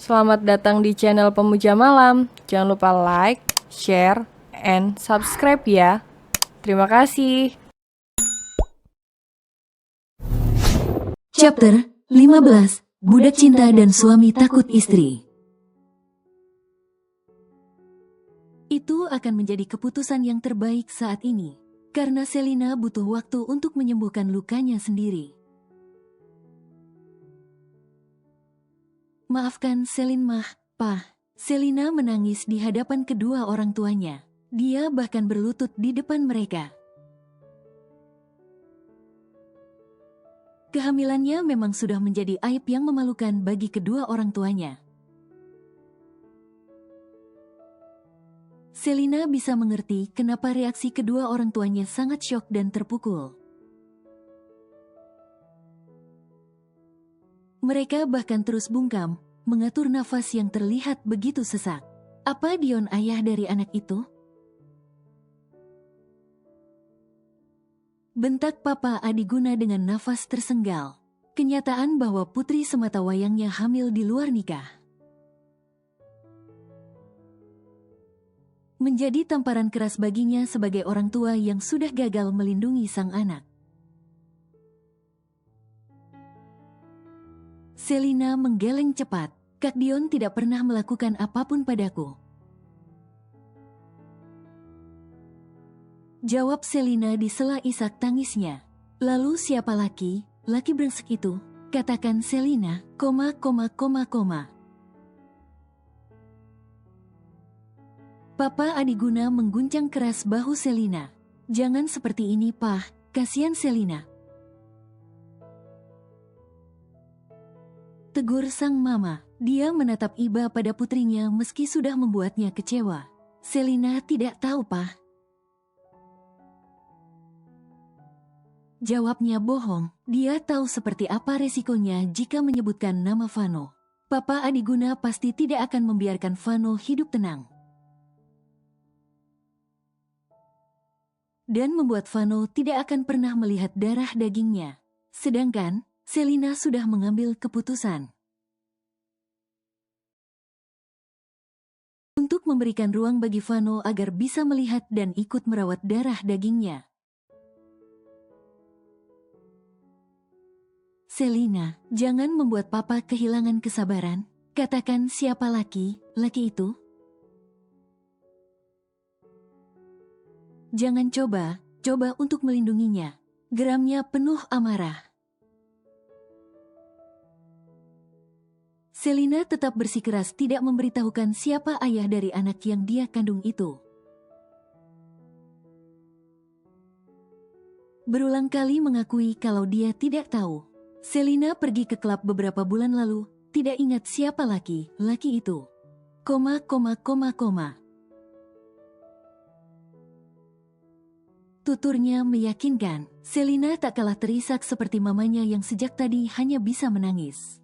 Selamat datang di channel Pemuja Malam. Jangan lupa like, share, and subscribe ya. Terima kasih. Chapter 15. Budak Cinta dan Suami Takut Istri. Itu akan menjadi keputusan yang terbaik saat ini, karena Selina butuh waktu untuk menyembuhkan lukanya sendiri. Maafkan Selin mah, Pah. Selina menangis di hadapan kedua orang tuanya. Dia bahkan berlutut di depan mereka. Kehamilannya memang sudah menjadi aib yang memalukan bagi kedua orang tuanya. Selina bisa mengerti kenapa reaksi kedua orang tuanya sangat syok dan terpukul. Mereka bahkan terus bungkam, mengatur nafas yang terlihat begitu sesak. Apa Dion ayah dari anak itu? Bentak Papa Adiguna dengan nafas tersenggal. Kenyataan bahwa putri sematawayangnya hamil di luar nikah menjadi tamparan keras baginya sebagai orang tua yang sudah gagal melindungi sang anak. Selina menggeleng cepat. Kak Dion tidak pernah melakukan apapun padaku. Jawab Selina di sela isak tangisnya. Lalu siapa laki brengsek itu? Katakan Selina, Papa Adiguna mengguncang keras bahu Selina. Jangan seperti ini, Pah. Kasihan Selina. Tegur sang mama. Dia menatap iba pada putrinya meski sudah membuatnya kecewa. Selina tidak tahu, Pah. Jawabnya bohong. Dia tahu seperti apa resikonya jika menyebutkan nama Vano. Papa Adiguna pasti tidak akan membiarkan Vano hidup tenang. Dan membuat Vano tidak akan pernah melihat darah dagingnya. Sedangkan Selina sudah mengambil keputusan untuk memberikan ruang bagi Vano agar bisa melihat dan ikut merawat darah dagingnya. Selina, jangan membuat Papa kehilangan kesabaran. Katakan siapa laki itu? Jangan coba untuk melindunginya. Geramnya penuh amarah. Selina tetap bersikeras tidak memberitahukan siapa ayah dari anak yang dia kandung itu. Berulang kali mengakui kalau dia tidak tahu. Selina pergi ke klub beberapa bulan lalu, tidak ingat siapa laki itu. Tuturnya meyakinkan, Selina tak kalah terisak seperti mamanya yang sejak tadi hanya bisa menangis.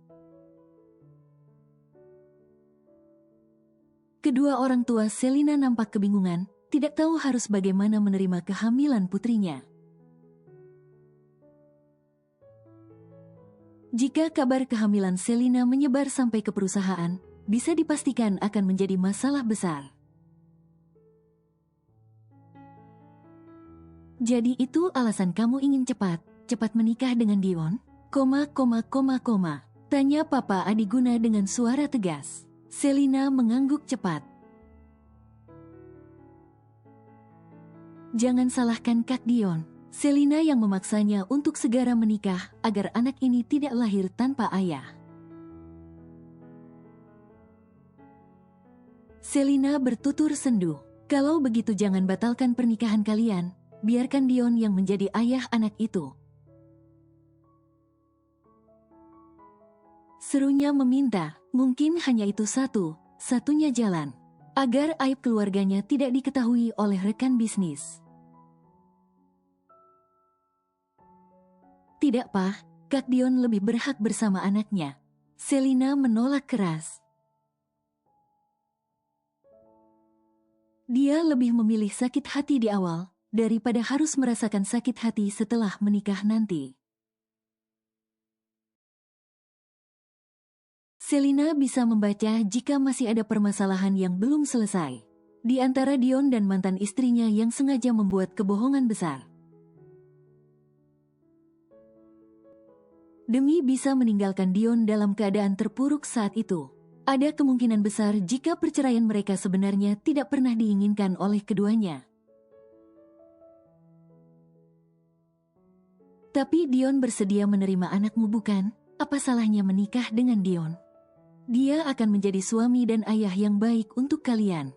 Kedua orang tua Selina nampak kebingungan, tidak tahu harus bagaimana menerima kehamilan putrinya. Jika kabar kehamilan Selina menyebar sampai ke perusahaan, bisa dipastikan akan menjadi masalah besar. Jadi itu alasan kamu ingin cepat menikah dengan Dion? Tanya Papa Adiguna dengan suara tegas. Selina mengangguk cepat. Jangan salahkan Kak Dion. Selina yang memaksanya untuk segera menikah agar anak ini tidak lahir tanpa ayah. Selina bertutur sendu. Kalau begitu jangan batalkan pernikahan kalian. Biarkan Dion yang menjadi ayah anak itu. Serunya meminta, mungkin hanya itu satunya jalan, agar aib keluarganya tidak diketahui oleh rekan bisnis. Tidak, Pak. Kak Dion lebih berhak bersama anaknya. Selina menolak keras. Dia lebih memilih sakit hati di awal, daripada harus merasakan sakit hati setelah menikah nanti. Selina bisa membaca jika masih ada permasalahan yang belum selesai di antara Dion dan mantan istrinya yang sengaja membuat kebohongan besar. Demi bisa meninggalkan Dion dalam keadaan terpuruk saat itu, ada kemungkinan besar jika perceraian mereka sebenarnya tidak pernah diinginkan oleh keduanya. Tapi Dion bersedia menerima anakmu bukan? Apa salahnya menikah dengan Dion? Dia akan menjadi suami dan ayah yang baik untuk kalian.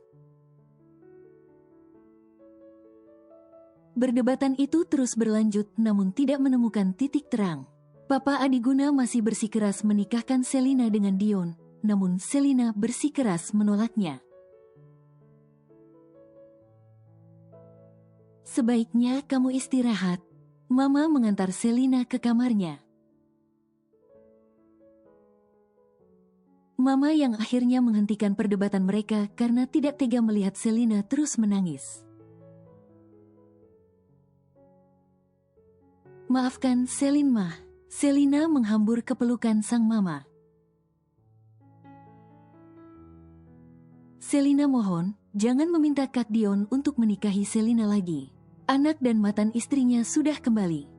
Perdebatan itu terus berlanjut namun tidak menemukan titik terang. Papa Adiguna masih bersikeras menikahkan Selina dengan Dion, namun Selina bersikeras menolaknya. Sebaiknya kamu istirahat. Mama mengantar Selina ke kamarnya. Mama yang akhirnya menghentikan perdebatan mereka karena tidak tega melihat Selina terus menangis. Maafkan Selin mah. Selina menghambur ke pelukan sang mama. Selina mohon, jangan meminta Kak Dion untuk menikahi Selina lagi. Anak dan mantan istrinya sudah kembali.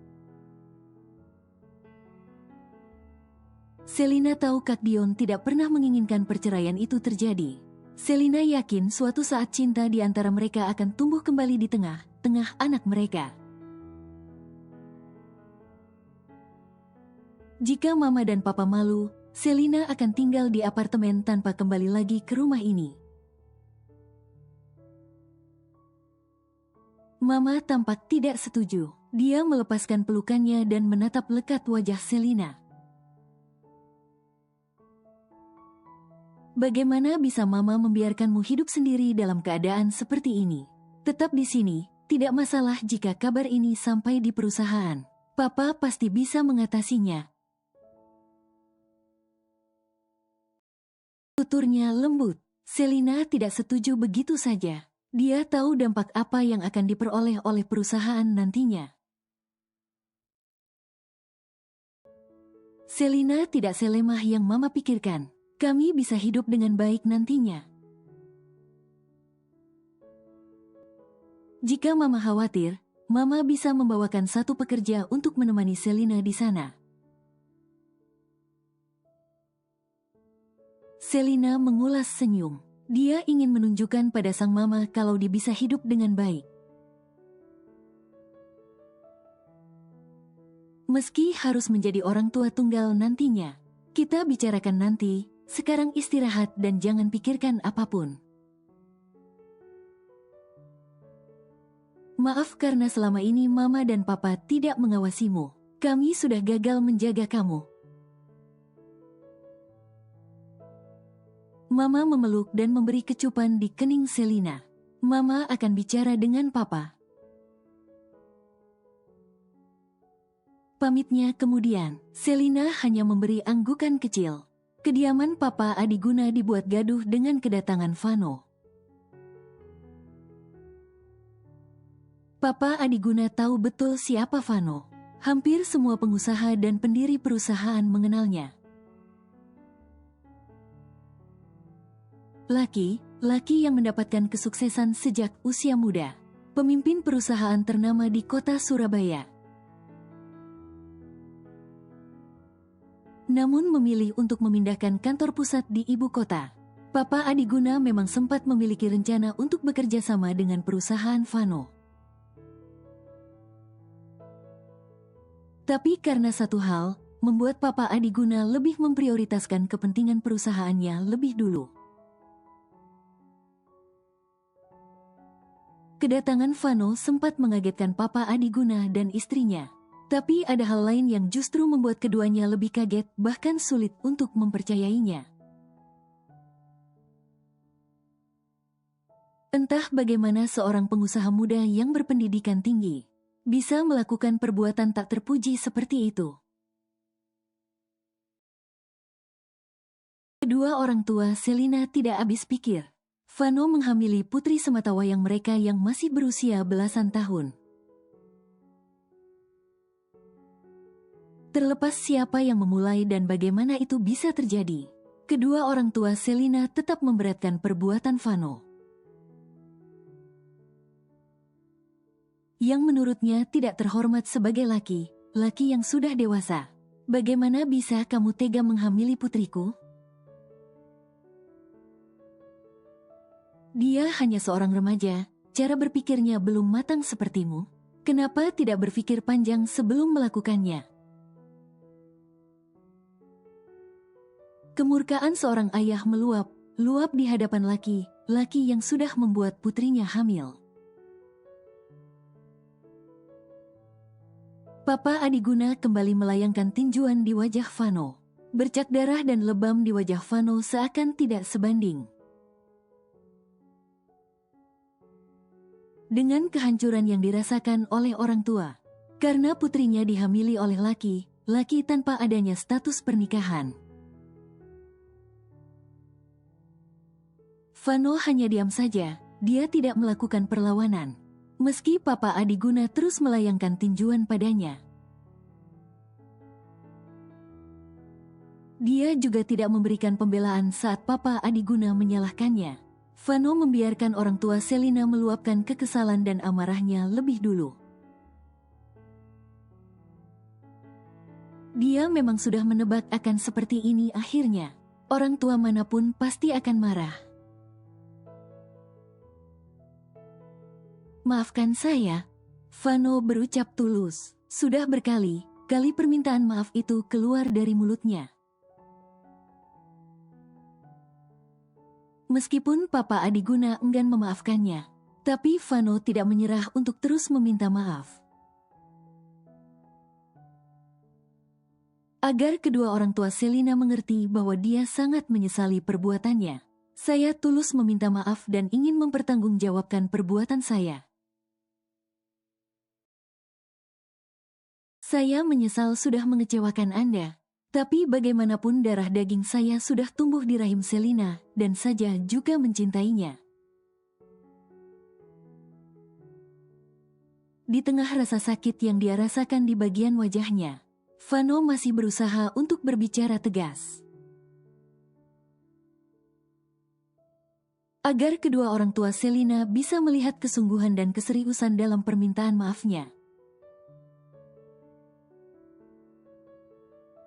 Selina tahu Kak Dion tidak pernah menginginkan perceraian itu terjadi. Selina yakin suatu saat cinta di antara mereka akan tumbuh kembali di tengah-tengah anak mereka. Jika Mama dan Papa malu, Selina akan tinggal di apartemen tanpa kembali lagi ke rumah ini. Mama tampak tidak setuju. Dia melepaskan pelukannya dan menatap lekat wajah Selina. Bagaimana bisa Mama membiarkanmu hidup sendiri dalam keadaan seperti ini? Tetap di sini, tidak masalah jika kabar ini sampai di perusahaan. Papa pasti bisa mengatasinya. Tuturnya lembut. Selina tidak setuju begitu saja. Dia tahu dampak apa yang akan diperoleh oleh perusahaan nantinya. Selina tidak selemah yang Mama pikirkan. Kami bisa hidup dengan baik nantinya. Jika Mama khawatir, Mama bisa membawakan satu pekerja untuk menemani Selina di sana. Selina mengulas senyum. Dia ingin menunjukkan pada sang mama kalau dia bisa hidup dengan baik. Meski harus menjadi orang tua tunggal nantinya, kita bicarakan nanti. Sekarang istirahat dan jangan pikirkan apapun. Maaf karena selama ini Mama dan Papa tidak mengawasimu. Kami sudah gagal menjaga kamu. Mama memeluk dan memberi kecupan di kening Selina. Mama akan bicara dengan Papa. Pamitnya kemudian, Selina hanya memberi anggukan kecil. Kediaman Papa Adiguna dibuat gaduh dengan kedatangan Vano. Papa Adiguna tahu betul siapa Vano. Hampir semua pengusaha dan pendiri perusahaan mengenalnya. Laki yang mendapatkan kesuksesan sejak usia muda. Pemimpin perusahaan ternama di kota Surabaya. Namun memilih untuk memindahkan kantor pusat di ibu kota. Papa Adiguna memang sempat memiliki rencana untuk bekerja sama dengan perusahaan Vano. Tapi karena satu hal, membuat Papa Adiguna lebih memprioritaskan kepentingan perusahaannya lebih dulu. Kedatangan Vano sempat mengagetkan Papa Adiguna dan istrinya. Tapi ada hal lain yang justru membuat keduanya lebih kaget, bahkan sulit untuk mempercayainya. Entah bagaimana seorang pengusaha muda yang berpendidikan tinggi bisa melakukan perbuatan tak terpuji seperti itu. Kedua orang tua Selina tidak habis pikir. Vano menghamili putri sematawayang mereka yang masih berusia belasan tahun. Terlepas siapa yang memulai dan bagaimana itu bisa terjadi, Kedua orang tua Selina tetap memberatkan perbuatan Vano, yang menurutnya tidak terhormat sebagai laki yang sudah dewasa. Bagaimana bisa kamu tega menghamili putriku? Dia hanya seorang remaja, cara berpikirnya belum matang sepertimu. Kenapa tidak berpikir panjang sebelum melakukannya? Kemurkaan seorang ayah meluap di hadapan laki yang sudah membuat putrinya hamil. Papa Adiguna kembali melayangkan tinjuan di wajah Vano. Bercak darah dan lebam di wajah Vano seakan tidak sebanding dengan kehancuran yang dirasakan oleh orang tua, karena putrinya dihamili oleh laki tanpa adanya status pernikahan. Vano hanya diam saja, dia tidak melakukan perlawanan. Meski Papa Adiguna terus melayangkan tinjuan padanya, dia juga tidak memberikan pembelaan saat Papa Adiguna menyalahkannya. Vano membiarkan orang tua Selina meluapkan kekesalan dan amarahnya lebih dulu. Dia memang sudah menebak akan seperti ini akhirnya. Orang tua manapun pasti akan marah. Maafkan saya, Vano berucap tulus. Sudah berkali-kali permintaan maaf itu keluar dari mulutnya. Meskipun Papa Adiguna enggan memaafkannya, tapi Vano tidak menyerah untuk terus meminta maaf. Agar kedua orang tua Selina mengerti bahwa dia sangat menyesali perbuatannya. Saya tulus meminta maaf dan ingin mempertanggungjawabkan perbuatan saya. Saya menyesal sudah mengecewakan Anda, tapi bagaimanapun darah daging saya sudah tumbuh di rahim Selina dan saja juga mencintainya. Di tengah rasa sakit yang dia rasakan di bagian wajahnya, Vano masih berusaha untuk berbicara tegas. Agar kedua orang tua Selina bisa melihat kesungguhan dan keseriusan dalam permintaan maafnya.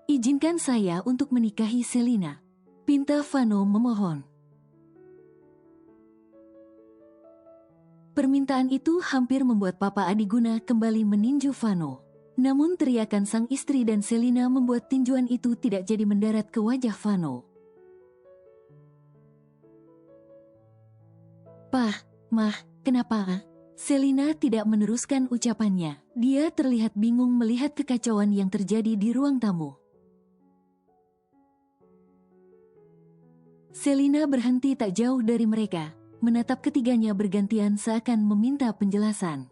Izinkan saya untuk menikahi Selina, pinta Vano memohon. Permintaan itu hampir membuat Papa Adiguna kembali meninju Vano. Namun teriakan sang istri dan Selina membuat tinjuan itu tidak jadi mendarat ke wajah Vano. "Pah, Mah, kenapa?" Selina tidak meneruskan ucapannya. Dia terlihat bingung melihat kekacauan yang terjadi di ruang tamu. Selina berhenti tak jauh dari mereka, menatap ketiganya bergantian seakan meminta penjelasan.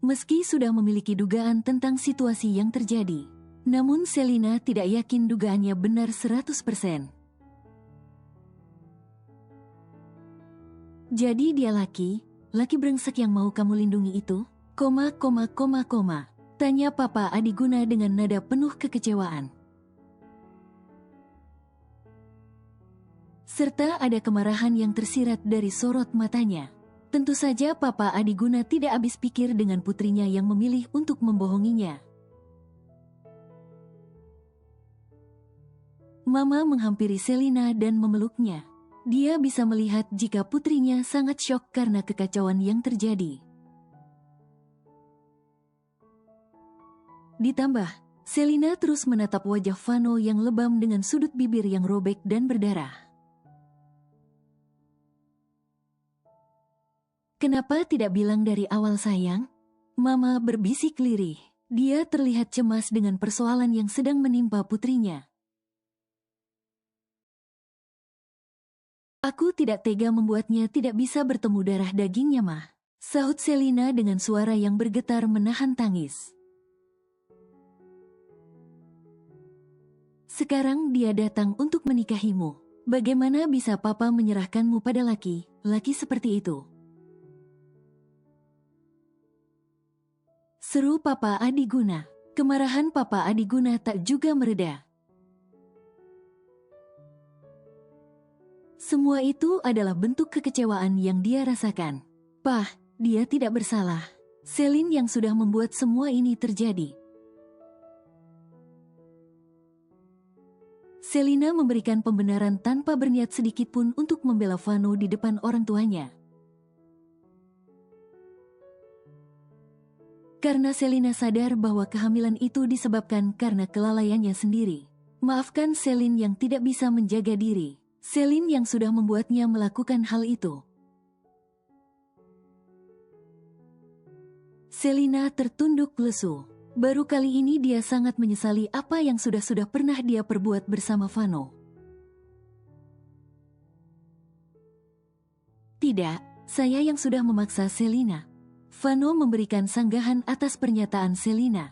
Meski sudah memiliki dugaan tentang situasi yang terjadi, namun Selina tidak yakin dugaannya benar 100%. Jadi dia laki brengsek yang mau kamu lindungi itu? Tanya Papa Adiguna dengan nada penuh kekecewaan. Serta ada kemarahan yang tersirat dari sorot matanya. Tentu saja Papa Adiguna tidak habis pikir dengan putrinya yang memilih untuk membohonginya. Mama menghampiri Selina dan memeluknya. Dia bisa melihat jika putrinya sangat syok karena kekacauan yang terjadi. Ditambah, Selina terus menatap wajah Vano yang lebam dengan sudut bibir yang robek dan berdarah. "Kenapa tidak bilang dari awal, sayang?" Mama berbisik lirih. Dia terlihat cemas dengan persoalan yang sedang menimpa putrinya. "Aku tidak tega membuatnya tidak bisa bertemu darah dagingnya, Mah," sahut Selina dengan suara yang bergetar menahan tangis. "Sekarang dia datang untuk menikahimu. Bagaimana bisa Papa menyerahkanmu pada laki seperti itu?" Seru Papa Adiguna. Kemarahan Papa Adiguna tak juga mereda. Semua itu adalah bentuk kekecewaan yang dia rasakan. Pah, dia tidak bersalah. Selin yang sudah membuat semua ini terjadi. Selina memberikan pembenaran tanpa berniat sedikit pun untuk membela Vano di depan orang tuanya. Karena Selina sadar bahwa kehamilan itu disebabkan karena kelalaiannya sendiri. Maafkan Selin yang tidak bisa menjaga diri. Selin yang sudah membuatnya melakukan hal itu. Selina tertunduk lesu. Baru kali ini dia sangat menyesali apa yang sudah pernah dia perbuat bersama Vano. Tidak, saya yang sudah memaksa Selina. Vano memberikan sanggahan atas pernyataan Selina.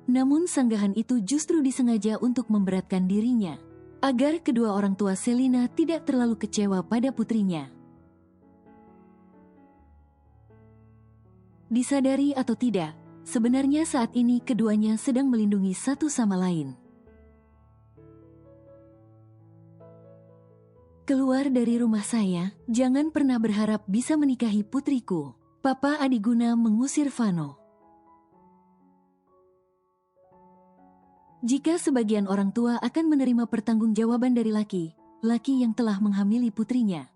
Namun sanggahan itu justru disengaja untuk memberatkan dirinya, agar kedua orang tua Selina tidak terlalu kecewa pada putrinya. Disadari atau tidak, sebenarnya saat ini keduanya sedang melindungi satu sama lain. Keluar dari rumah saya, jangan pernah berharap bisa menikahi putriku. Papa Adiguna mengusir Vano. Jika sebagian orang tua akan menerima pertanggungjawaban dari laki yang telah menghamili putrinya.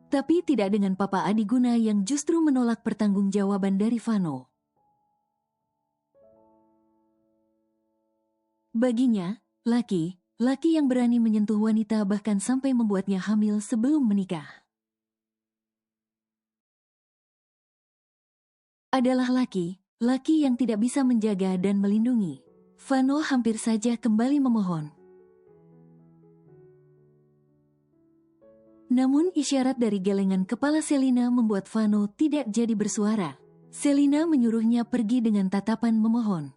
Tapi tidak dengan Papa Adiguna yang justru menolak pertanggungjawaban dari Vano. Baginya, laki yang berani menyentuh wanita bahkan sampai membuatnya hamil sebelum menikah adalah laki yang tidak bisa menjaga dan melindungi. Vano hampir saja kembali memohon. Namun isyarat dari gelengan kepala Selina membuat Vano tidak jadi bersuara. Selina menyuruhnya pergi dengan tatapan memohon.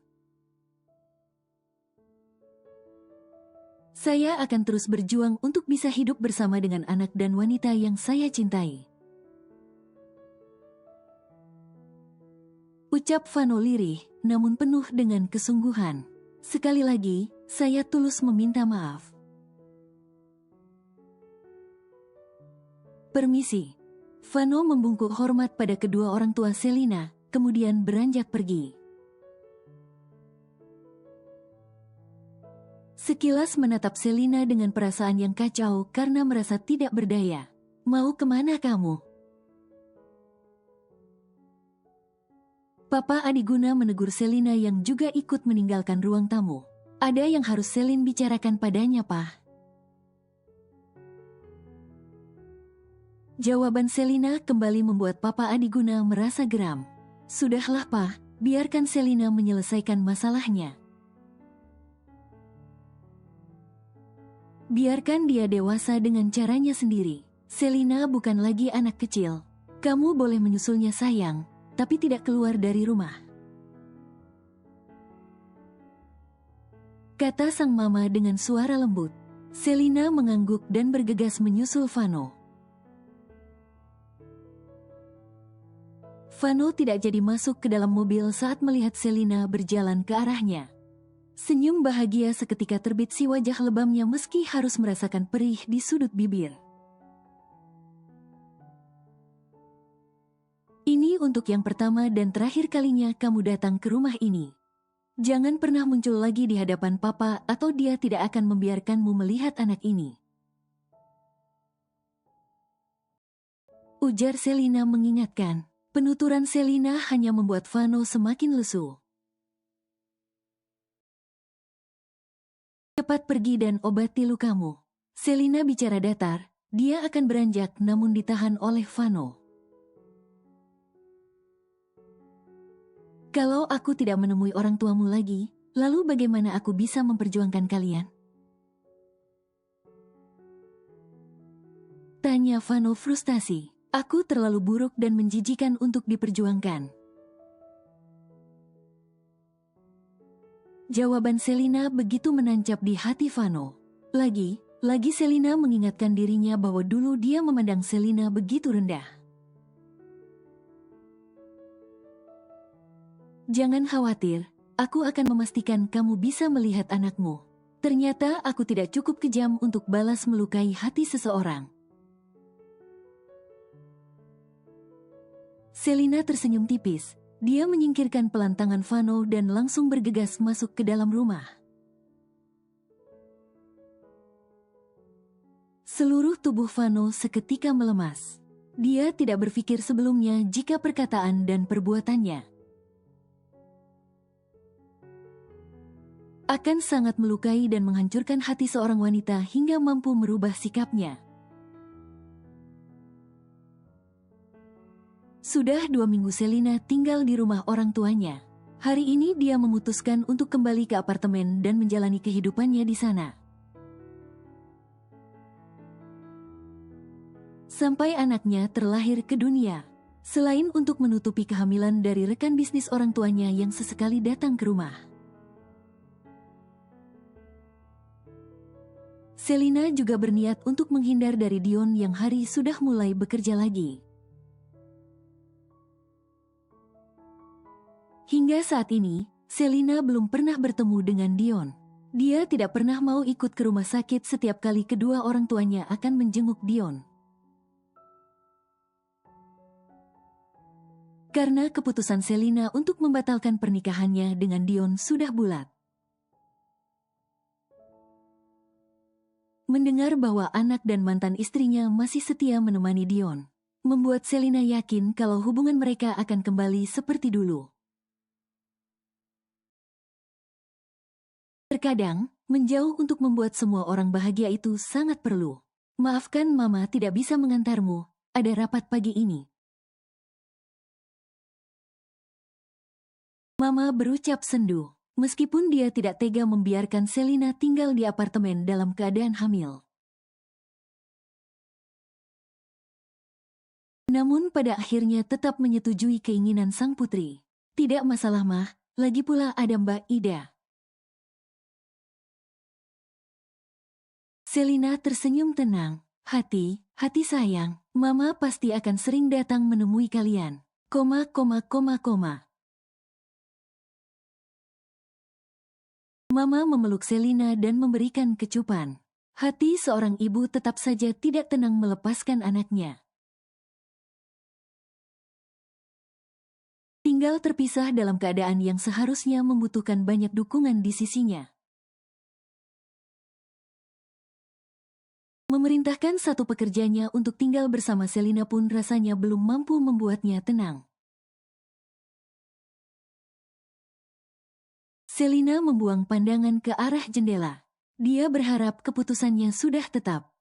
Saya akan terus berjuang untuk bisa hidup bersama dengan anak dan wanita yang saya cintai. Ucap Vano lirih, namun penuh dengan kesungguhan. Sekali lagi, saya tulus meminta maaf. Permisi. Vano membungkuk hormat pada kedua orang tua Selina, kemudian beranjak pergi. Sekilas menatap Selina dengan perasaan yang kacau karena merasa tidak berdaya. Mau kemana kamu? Papa Adiguna menegur Selina yang juga ikut meninggalkan ruang tamu. Ada yang harus Selin bicarakan padanya, Pak. Jawaban Selina kembali membuat Papa Adiguna merasa geram. Sudahlah, Pak, biarkan Selina menyelesaikan masalahnya. Biarkan dia dewasa dengan caranya sendiri. Selina bukan lagi anak kecil. Kamu boleh menyusulnya sayang, tapi tidak keluar dari rumah. Kata sang mama dengan suara lembut. Selina mengangguk dan bergegas menyusul Vano. Vano tidak jadi masuk ke dalam mobil saat melihat Selina berjalan ke arahnya. Senyum bahagia seketika terbit si wajah lebamnya meski harus merasakan perih di sudut bibir. Ini untuk yang pertama dan terakhir kalinya kamu datang ke rumah ini. Jangan pernah muncul lagi di hadapan Papa atau dia tidak akan membiarkanmu melihat anak ini. Ujar Selina mengingatkan. Penuturan Selina hanya membuat Vano semakin lesu. Cepat pergi dan obati lukamu. Selina bicara datar, dia akan beranjak namun ditahan oleh Vano. Kalau aku tidak menemui orang tuamu lagi, lalu bagaimana aku bisa memperjuangkan kalian? Tanya Vano frustasi. Aku terlalu buruk dan menjijikan untuk diperjuangkan. Jawaban Selina begitu menancap di hati Vano. Lagi Lagi Selina mengingatkan dirinya bahwa dulu dia memandang Selina begitu rendah. Jangan khawatir, aku akan memastikan kamu bisa melihat anakmu. Ternyata aku tidak cukup kejam untuk balas melukai hati seseorang. Selina tersenyum tipis. Dia menyingkirkan pelan tangan Vano dan langsung bergegas masuk ke dalam rumah. Seluruh tubuh Vano seketika melemas. Dia tidak berpikir sebelumnya jika perkataan dan perbuatannya akan sangat melukai dan menghancurkan hati seorang wanita hingga mampu merubah sikapnya. Sudah 2 minggu Selina tinggal di rumah orang tuanya. Hari ini dia memutuskan untuk kembali ke apartemen dan menjalani kehidupannya di sana. Sampai anaknya terlahir ke dunia. Selain untuk menutupi kehamilan dari rekan bisnis orang tuanya yang sesekali datang ke rumah, Selina juga berniat untuk menghindar dari Dion yang hari sudah mulai bekerja lagi. Hingga saat ini, Selina belum pernah bertemu dengan Dion. Dia tidak pernah mau ikut ke rumah sakit setiap kali kedua orang tuanya akan menjenguk Dion. Karena keputusan Selina untuk membatalkan pernikahannya dengan Dion sudah bulat. Mendengar bahwa anak dan mantan istrinya masih setia menemani Dion, membuat Selina yakin kalau hubungan mereka akan kembali seperti dulu. Terkadang, menjauh untuk membuat semua orang bahagia itu sangat perlu. Maafkan Mama tidak bisa mengantarmu, ada rapat pagi ini. Mama berucap sendu, meskipun dia tidak tega membiarkan Selina tinggal di apartemen dalam keadaan hamil. Namun pada akhirnya tetap menyetujui keinginan sang putri. Tidak masalah Mah, lagi pula ada Mbak Ida. Selina tersenyum tenang. Hati sayang, Mama pasti akan sering datang menemui kalian. Mama memeluk Selina dan memberikan kecupan. Hati seorang ibu tetap saja tidak tenang melepaskan anaknya. Tinggal terpisah dalam keadaan yang seharusnya membutuhkan banyak dukungan di sisinya. Memerintahkan satu pekerjanya untuk tinggal bersama Selina pun rasanya belum mampu membuatnya tenang. Selina membuang pandangan ke arah jendela. Dia berharap keputusannya sudah tetap.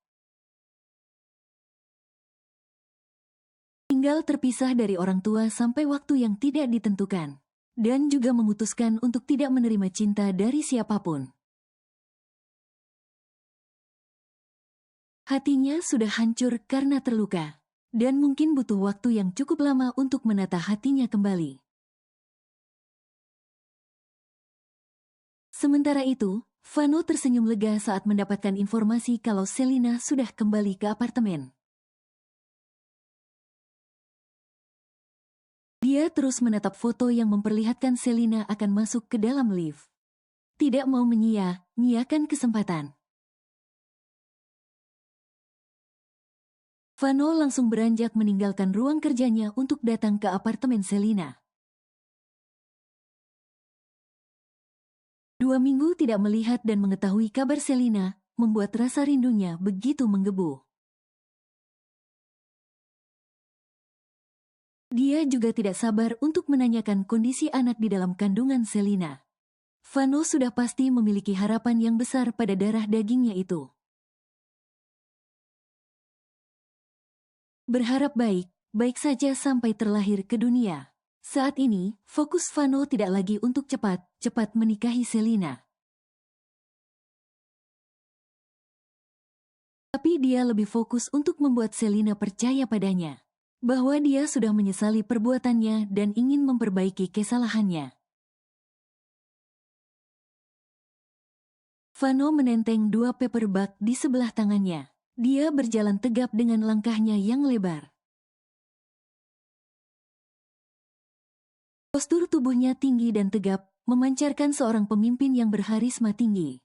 Tinggal terpisah dari orang tua sampai waktu yang tidak ditentukan. Dan juga memutuskan untuk tidak menerima cinta dari siapapun. Hatinya sudah hancur karena terluka, dan mungkin butuh waktu yang cukup lama untuk menata hatinya kembali. Sementara itu, Vano tersenyum lega saat mendapatkan informasi kalau Selina sudah kembali ke apartemen. Dia terus menatap foto yang memperlihatkan Selina akan masuk ke dalam lift. Tidak mau menyia-nyiakan kesempatan. Vano langsung beranjak meninggalkan ruang kerjanya untuk datang ke apartemen Selina. 2 minggu tidak melihat dan mengetahui kabar Selina, membuat rasa rindunya begitu menggebu. Dia juga tidak sabar untuk menanyakan kondisi anak di dalam kandungan Selina. Vano sudah pasti memiliki harapan yang besar pada darah dagingnya itu. Berharap baik saja sampai terlahir ke dunia. Saat ini, fokus Vano tidak lagi untuk cepat menikahi Selina. Tapi dia lebih fokus untuk membuat Selina percaya padanya. Bahwa dia sudah menyesali perbuatannya dan ingin memperbaiki kesalahannya. Vano menenteng 2 paperback di sebelah tangannya. Dia berjalan tegap dengan langkahnya yang lebar. Postur tubuhnya tinggi dan tegap, memancarkan seorang pemimpin yang berharisma tinggi.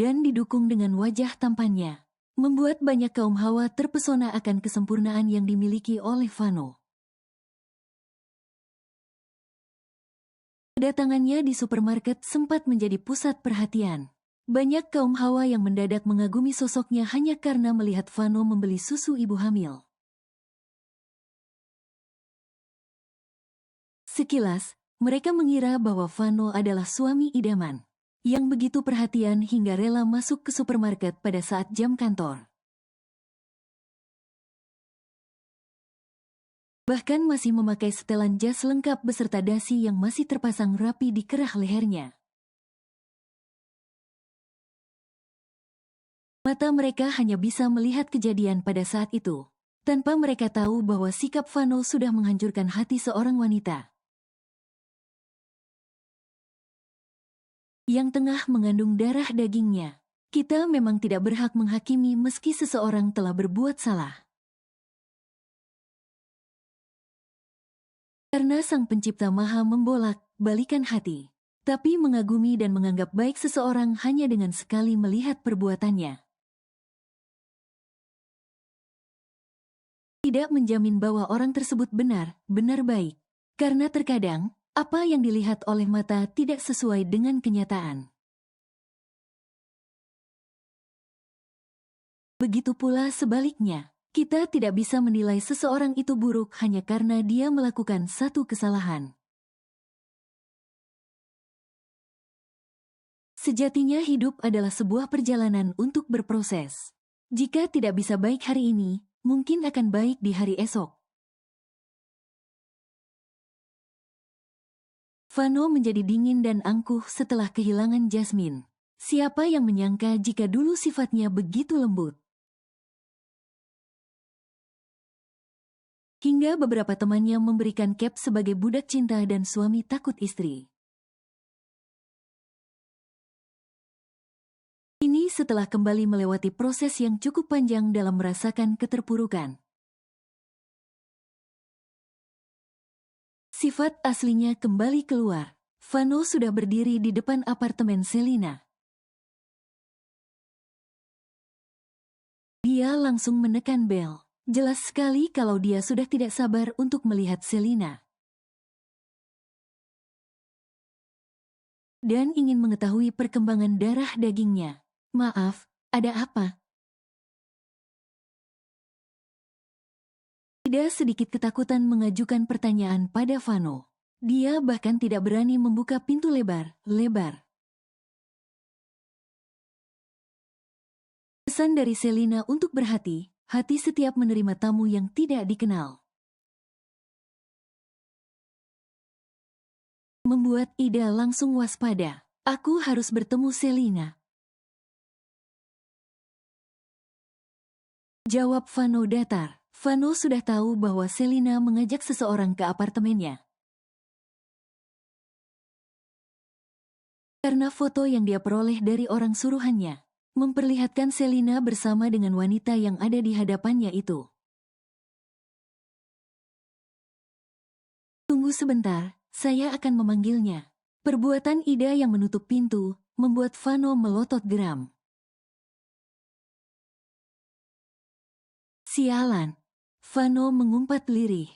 Dan didukung dengan wajah tampannya, membuat banyak kaum Hawa terpesona akan kesempurnaan yang dimiliki oleh Vano. Kedatangannya di supermarket sempat menjadi pusat perhatian. Banyak kaum Hawa yang mendadak mengagumi sosoknya hanya karena melihat Vano membeli susu ibu hamil. Sekilas, mereka mengira bahwa Vano adalah suami idaman, yang begitu perhatian hingga rela masuk ke supermarket pada saat jam kantor. Bahkan masih memakai setelan jas lengkap beserta dasi yang masih terpasang rapi di kerah lehernya. Mata mereka hanya bisa melihat kejadian pada saat itu, tanpa mereka tahu bahwa sikap Vano sudah menghancurkan hati seorang wanita yang tengah mengandung darah dagingnya. Kita memang tidak berhak menghakimi meski seseorang telah berbuat salah. Karena Sang Pencipta Maha membolak-balikan hati, tapi mengagumi dan menganggap baik seseorang hanya dengan sekali melihat perbuatannya. Tidak menjamin bahwa orang tersebut benar-benar baik, karena terkadang apa yang dilihat oleh mata tidak sesuai dengan kenyataan. Begitu pula sebaliknya, kita tidak bisa menilai seseorang itu buruk hanya karena dia melakukan satu kesalahan. Sejatinya hidup adalah sebuah perjalanan untuk berproses. Jika tidak bisa baik hari ini, mungkin akan baik di hari esok. Vano menjadi dingin dan angkuh setelah kehilangan Jasmine. Siapa yang menyangka jika dulu sifatnya begitu lembut? Hingga beberapa temannya memberikan Cap sebagai budak cinta dan suami takut istri. Ini setelah kembali melewati proses yang cukup panjang dalam merasakan keterpurukan. Sifat aslinya kembali keluar. Vano sudah berdiri di depan apartemen Selina. Dia langsung menekan bel. Jelas sekali kalau dia sudah tidak sabar untuk melihat Selina. Dan ingin mengetahui perkembangan darah dagingnya. Maaf, ada apa? Tidak sedikit ketakutan mengajukan pertanyaan pada Vano. Dia bahkan tidak berani membuka pintu lebar-lebar. Pesan dari Selina untuk berhati-hati setiap menerima tamu yang tidak dikenal. Membuat Ida langsung waspada. Aku harus bertemu Selina. Jawab Vano datar. Vano sudah tahu bahwa Selina mengajak seseorang ke apartemennya. Karena foto yang dia peroleh dari orang suruhannya memperlihatkan Selina bersama dengan wanita yang ada di hadapannya itu. Tunggu sebentar, saya akan memanggilnya. Perbuatan Ida yang menutup pintu membuat Vano melotot geram. Sialan. Vano mengumpat lirih.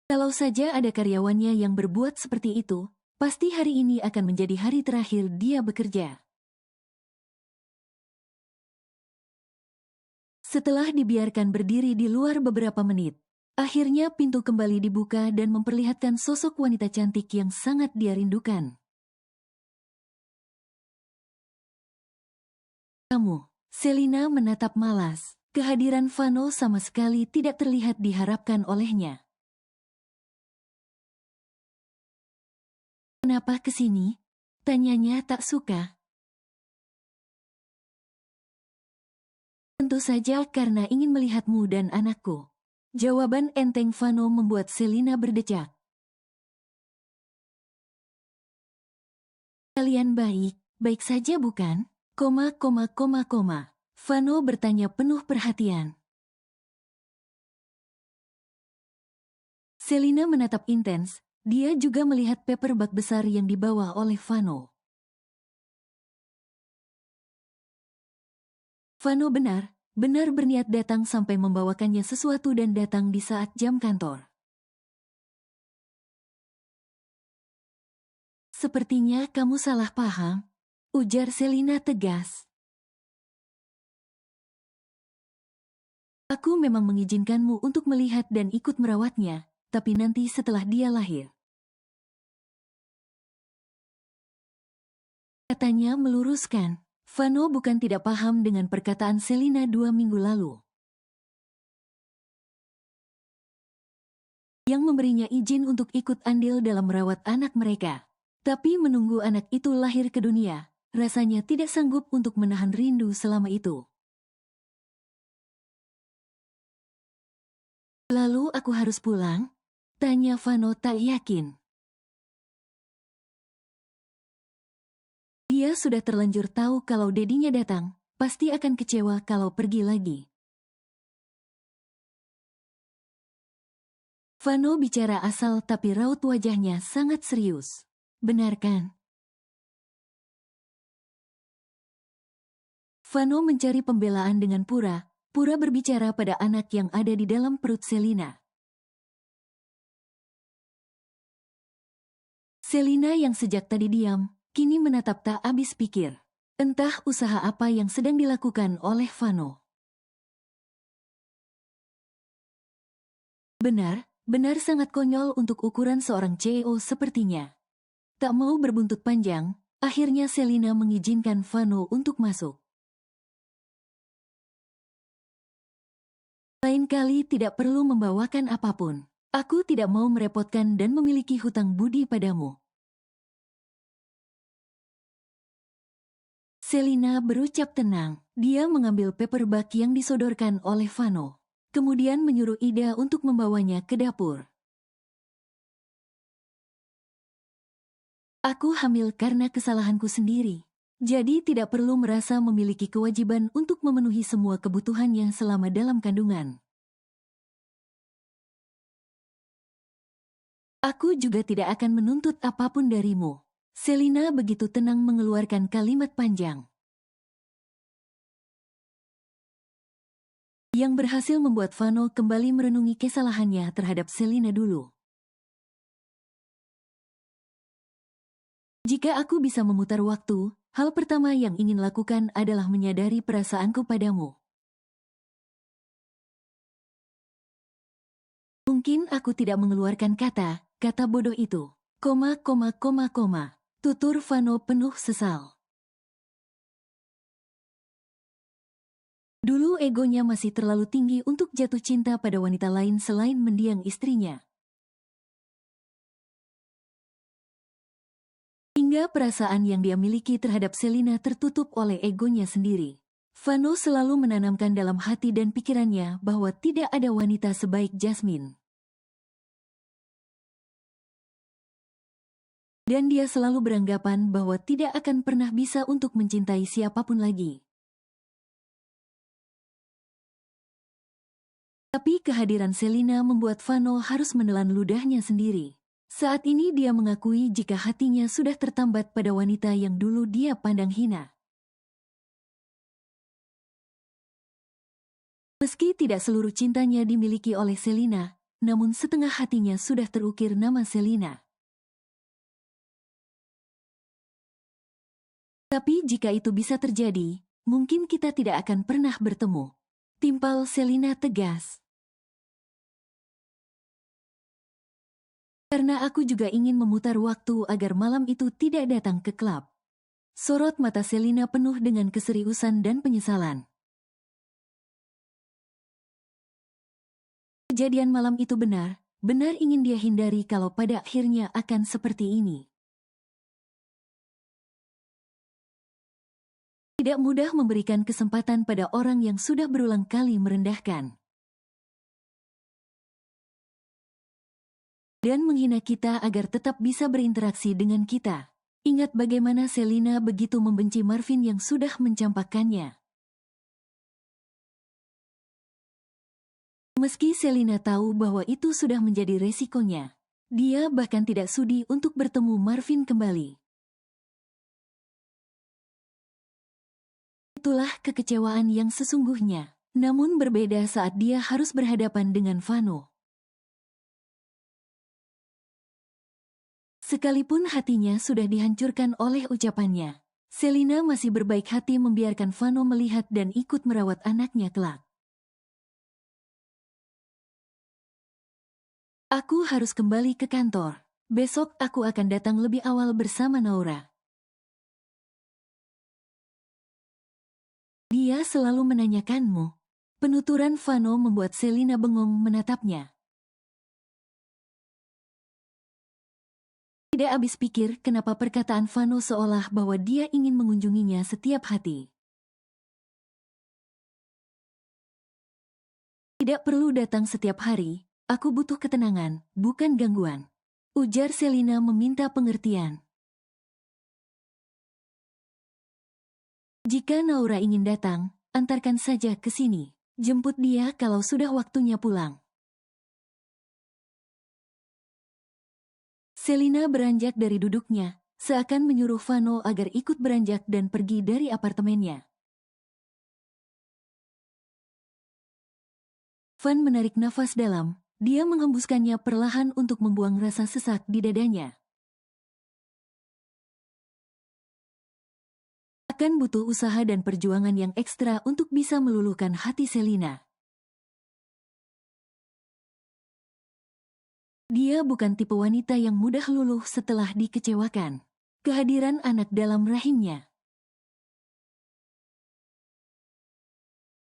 Kalau saja ada karyawannya yang berbuat seperti itu, pasti hari ini akan menjadi hari terakhir dia bekerja. Setelah dibiarkan berdiri di luar beberapa menit, akhirnya pintu kembali dibuka dan memperlihatkan sosok wanita cantik yang sangat dia rindukan. Kamu, Selina menatap malas. Kehadiran Vano sama sekali tidak terlihat diharapkan olehnya. Kenapa kesini? Tanyanya tak suka. Tentu saja karena ingin melihatmu dan anakku. Jawaban enteng Vano membuat Selina berdecak. Kalian baik saja bukan? Vano bertanya penuh perhatian. Selina menatap intens, dia juga melihat paperback besar yang dibawa oleh Vano. Vano benar berniat datang sampai membawakannya sesuatu dan datang di saat jam kantor. Sepertinya kamu salah paham, ujar Selina tegas. Aku memang mengizinkanmu untuk melihat dan ikut merawatnya, tapi nanti setelah dia lahir. Katanya meluruskan. Vano bukan tidak paham dengan perkataan Selina 2 minggu lalu. Yang memberinya izin untuk ikut andil dalam merawat anak mereka. Tapi menunggu anak itu lahir ke dunia, rasanya tidak sanggup untuk menahan rindu selama itu. Lalu aku harus pulang? Tanya Vano tak yakin. Dia sudah terlanjur tahu kalau dedinya datang, pasti akan kecewa kalau pergi lagi. Vano bicara asal tapi raut wajahnya sangat serius. Benar kan? Vano mencari pembelaan dengan pura berbicara pada anak yang ada di dalam perut Selina. Selina yang sejak tadi diam, kini menatap tak habis pikir. Entah usaha apa yang sedang dilakukan oleh Vano. Benar sangat konyol untuk ukuran seorang CEO sepertinya. Tak mau berbuntut panjang, akhirnya Selina mengizinkan Vano untuk masuk. Lain kali tidak perlu membawakan apapun. Aku tidak mau merepotkan dan memiliki hutang budi padamu. Selina berucap tenang. Dia mengambil paperback yang disodorkan oleh Vano. Kemudian menyuruh Ida untuk membawanya ke dapur. Aku hamil karena kesalahanku sendiri. Jadi tidak perlu merasa memiliki kewajiban untuk memenuhi semua kebutuhannya selama dalam kandungan. Aku juga tidak akan menuntut apapun darimu. Selina begitu tenang mengeluarkan kalimat panjang. Yang berhasil membuat Vano kembali merenungi kesalahannya terhadap Selina dulu. Jika aku bisa memutar waktu, hal pertama yang ingin lakukan adalah menyadari perasaanku padamu. Mungkin aku tidak mengeluarkan kata bodoh itu. Tutur Vano penuh sesal. Dulu egonya masih terlalu tinggi untuk jatuh cinta pada wanita lain selain mendiang istrinya. Hingga perasaan yang dia miliki terhadap Selina tertutup oleh egonya sendiri. Vano selalu menanamkan dalam hati dan pikirannya bahwa tidak ada wanita sebaik Jasmine. Dan dia selalu beranggapan bahwa tidak akan pernah bisa untuk mencintai siapapun lagi. Tapi kehadiran Selina membuat Vano harus menelan ludahnya sendiri. Saat ini dia mengakui jika hatinya sudah tertambat pada wanita yang dulu dia pandang hina. Meski tidak seluruh cintanya dimiliki oleh Selina, namun setengah hatinya sudah terukir nama Selina. Tapi jika itu bisa terjadi, mungkin kita tidak akan pernah bertemu. Timpal Selina tegas. Karena aku juga ingin memutar waktu agar malam itu tidak datang ke klub. Sorot mata Selina penuh dengan keseriusan dan penyesalan. Kejadian malam itu benar ingin dia hindari kalau pada akhirnya akan seperti ini. Tidak mudah memberikan kesempatan pada orang yang sudah berulang kali merendahkan. dan menghina kita agar tetap bisa berinteraksi dengan kita. Ingat bagaimana Selina begitu membenci Marvin yang sudah mencampakkannya. Meski Selina tahu bahwa itu sudah menjadi resikonya, dia bahkan tidak sudi untuk bertemu Marvin kembali. Itulah kekecewaan yang sesungguhnya, namun berbeda saat dia harus berhadapan dengan Vano. Sekalipun hatinya sudah dihancurkan oleh ucapannya, Selina masih berbaik hati membiarkan Vano melihat dan ikut merawat anaknya kelak. Aku harus kembali ke kantor. Besok aku akan datang lebih awal bersama Naura. Dia selalu menanyakanmu. Penuturan Vano membuat Selina bengong menatapnya. Tidak habis pikir kenapa perkataan Vano seolah bahwa dia ingin mengunjunginya setiap hati. Tidak perlu datang setiap hari, aku butuh ketenangan, bukan gangguan. Ujar Selina meminta pengertian. Jika Naura ingin datang, antarkan saja ke sini. Jemput dia kalau sudah waktunya pulang. Selina beranjak dari duduknya, seakan menyuruh Vano agar ikut beranjak dan pergi dari apartemennya. Van menarik nafas dalam, dia menghembuskannya perlahan untuk membuang rasa sesak di dadanya. Akan butuh usaha dan perjuangan yang ekstra untuk bisa meluluhkan hati Selina. Dia bukan tipe wanita yang mudah luluh setelah dikecewakan. Kehadiran anak dalam rahimnya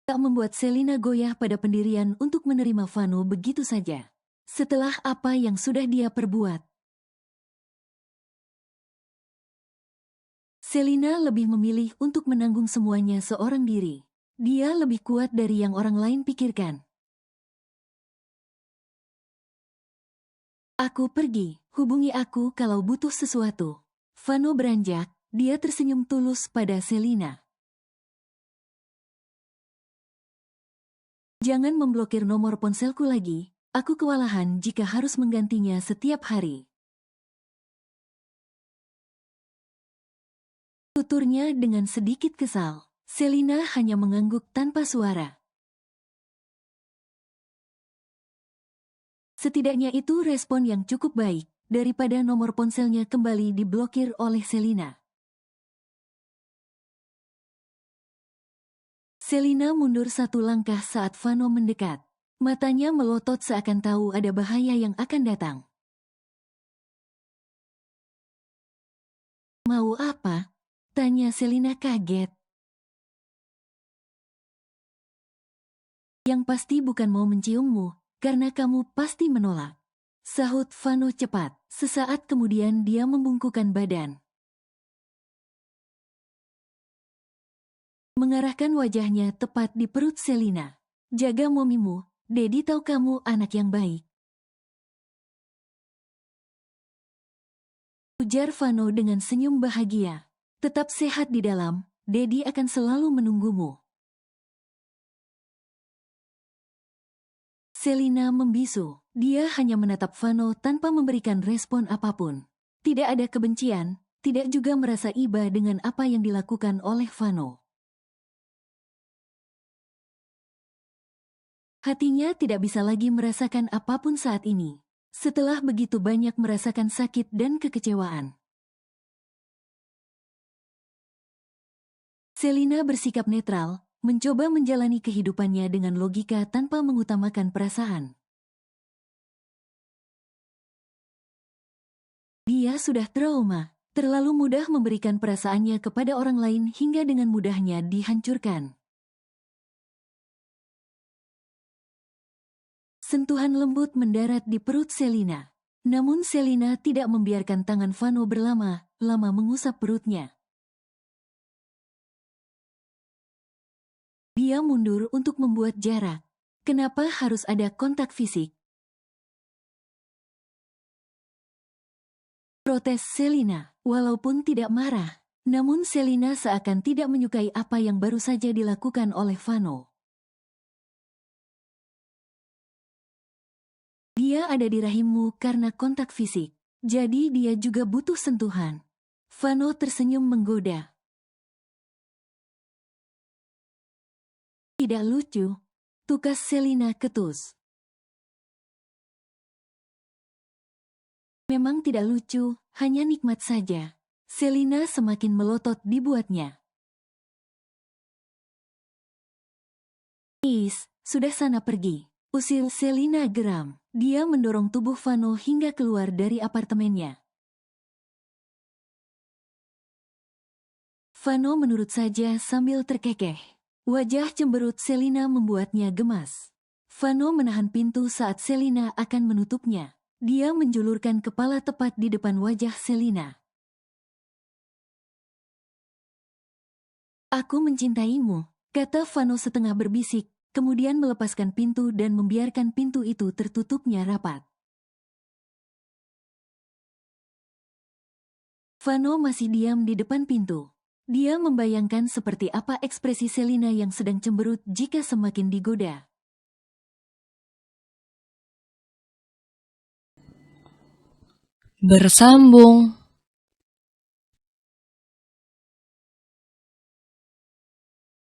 tak membuat Selina goyah pada pendirian untuk menerima Vano begitu saja. Setelah apa yang sudah dia perbuat, Selina lebih memilih untuk menanggung semuanya seorang diri. Dia lebih kuat dari yang orang lain pikirkan. Aku pergi, hubungi aku kalau butuh sesuatu. Vano beranjak, dia tersenyum tulus pada Selina. Jangan memblokir nomor ponselku lagi, aku kewalahan jika harus menggantinya setiap hari. Tuturnya dengan sedikit kesal. Selina hanya mengangguk tanpa suara. Setidaknya itu respon yang cukup baik, daripada nomor ponselnya kembali diblokir oleh Selina. Selina mundur satu langkah saat Vano mendekat. Matanya melotot seakan tahu ada bahaya yang akan datang. Mau apa? Tanya Selina kaget. Yang pasti bukan mau menciummu, karena kamu pasti menolak. Sahut Vano cepat. Sesaat kemudian dia membungkukkan badan. Mengarahkan wajahnya tepat di perut Selina. Jaga momimu, Dedi tahu kamu anak yang baik. Ujar Vano dengan senyum bahagia. Tetap sehat di dalam, Dedi akan selalu menunggumu. Selina membisu. Dia hanya menatap Vano tanpa memberikan respon apapun. Tidak ada kebencian, tidak juga merasa iba dengan apa yang dilakukan oleh Vano. Hatinya tidak bisa lagi merasakan apapun saat ini. Setelah begitu banyak merasakan sakit dan kekecewaan. Selina bersikap netral, mencoba menjalani kehidupannya dengan logika tanpa mengutamakan perasaan. Dia sudah trauma, terlalu mudah memberikan perasaannya kepada orang lain hingga dengan mudahnya dihancurkan. Sentuhan lembut mendarat di perut Selina. Namun Selina tidak membiarkan tangan Vano berlama-lama mengusap perutnya. Dia mundur untuk membuat jarak. Kenapa harus ada kontak fisik? Protes Selina, walaupun tidak marah. Namun Selina seakan tidak menyukai apa yang baru saja dilakukan oleh Vano. Dia ada di rahimmu karena kontak fisik. Jadi dia juga butuh sentuhan. Vano tersenyum menggoda. Tidak lucu, tukas Selina ketus. Memang tidak lucu, hanya nikmat saja. Selina semakin melotot dibuatnya. Sudah sana pergi. Usir Selina geram. Dia mendorong tubuh Vano hingga keluar dari apartemennya. Vano menurut saja sambil terkekeh. Wajah cemberut Selina membuatnya gemas. Vano menahan pintu saat Selina akan menutupnya. Dia menjulurkan kepala tepat di depan wajah Selina. Aku mencintaimu, kata Vano setengah berbisik, kemudian melepaskan pintu dan membiarkan pintu itu tertutupnya rapat. Vano masih diam di depan pintu. Dia membayangkan seperti apa ekspresi Selina yang sedang cemberut jika semakin digoda. Bersambung.